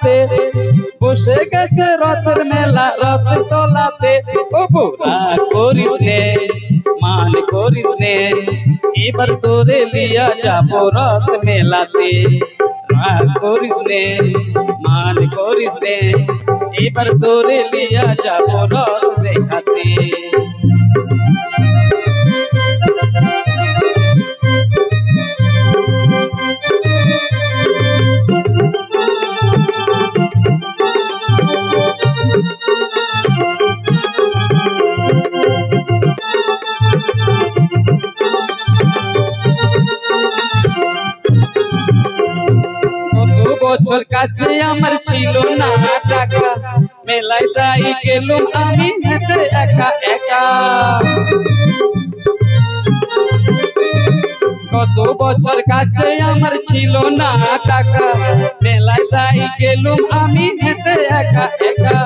মেলাতে, বসে গেছে রথের মেলা রথ তলাতে। ও বউ রাগ করিস নে, মান করিস নে, এবার তোরে লিয়া যাবো রথ মেলাতে। রাগ করিস নে, মান করিস নে, এবার তোরে লিয়া যাবো রথ দেখাতে। বছর কাছে আমার ছিল না টাকা, মেলায় যাই গেলুম আমি হেঁটে একা একা। কত বছর কাছে আমার ছিল না টাকা, মেলায় যাই গেলুম আমি হেঁটে একা একা।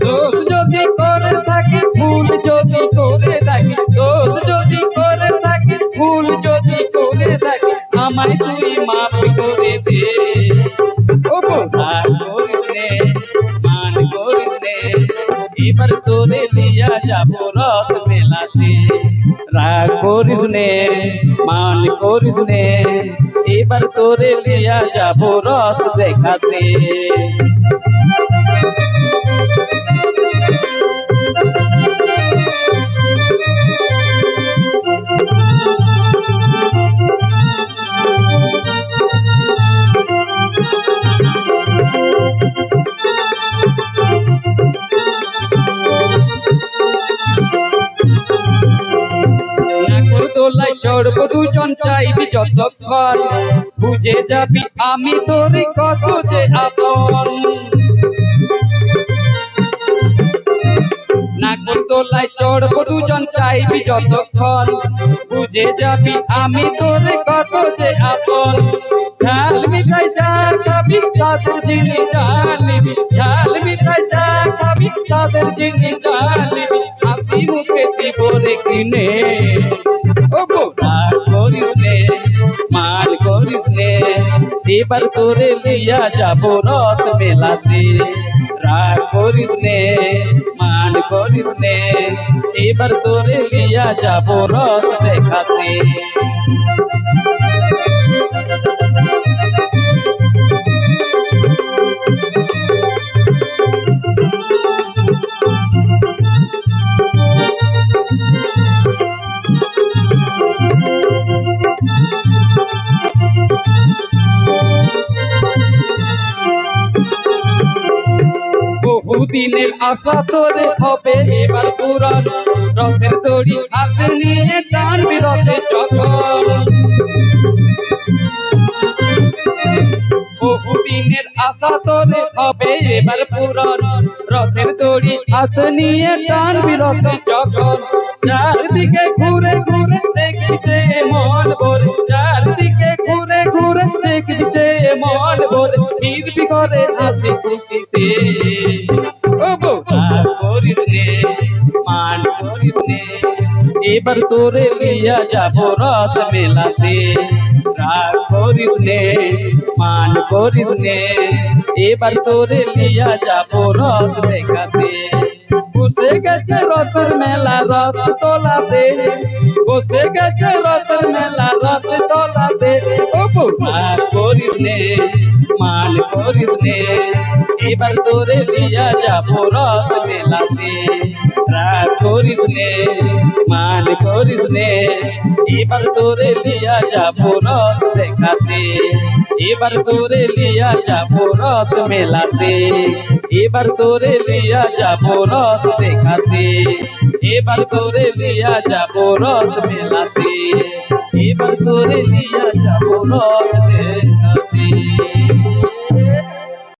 দোষ যদি করে থাকি, ভুল যদি করে থাকি, দোষ যদি করে থাকি, ভুল যদি করে থাকি, আমায় তুই মাফ করে দে। ও বউ রাগ করিস নে, মান করিস নে, এবার তোরে লিয়া যাবো রথ মেলাতে। রাগ করিস নে, মান করিস নে, এবার তোরে লিয়া যাবো রথ দেখাতে। দোলায় চড়বো দুজন চাইবি যতক্ষণ, বুঝে যাবি আমি তোর কত যে আপন। নাগর দোলায় চড়বো দুজন চাইবি যতক্ষণ, বুঝে যাবি আমি তোর কত যে আপন। ঝাল মিঠাই যা খাবি তাদের জিনিস জানিবি, ঝাল মিঠাই যা খাবি তাদের জিনিস জানিবি, হাসি মুখে দিব রে কিনে। ও বউ রাগ করিস নে, মান করিস নে, এবার তোরে লিয়া যাবো রথ মেলাতে। রাগ করিস নে, মান করিস নে, এবার তোরে লিয়া যাবো রথ দেখাতে। বহুদিনের আশা তোরে হবে এবার পূরণ, রথের দড়ি হাতে নিয়ে টানবি রথে চক্কর। বহুদিনের আশা তোরে হবে এবার পূরণ, রথের দড়ি হাতে নিয়ে টানবি রথে চক্কর। চারদিকে ঘুরে ঘুরে দেখছে মন ভরে, চারদিকে ঘুরে ঘুরে দেখছে মন ভরে, ফিরবি করে হাসি খুশিতে। ও বউ রাগ করিস নে, মান করিস নে, এবার তোরে লিয়া যাবো রথ মেলাতে। রাগ করিস নে, মান করিস নে, এবার তোরে লিয়া যাবো রথ দেখাতে। বসে গেছে রথের মেলা রথ তলাতে, বসে গেছে রথের মেলা রথ তলাতে। ও বউ রাগ করিস নে, মান করিস নে, এবার তোরে লিয়া যাবো রথ মেলাতে। রাগ করিস নে, মান করিস নে, এবার তোরে লিয়া যাবো রথ দেখাতে। এবার তোরে লিয়া যাবো রথ মেলাতে, এবার তোরে লিয়া যাবো রথ দেখাতে। এবার তোরে লিয়া যাবো রথ মেলাতে, এবার তোরে লিয়া যাবো রথ দেখাতে।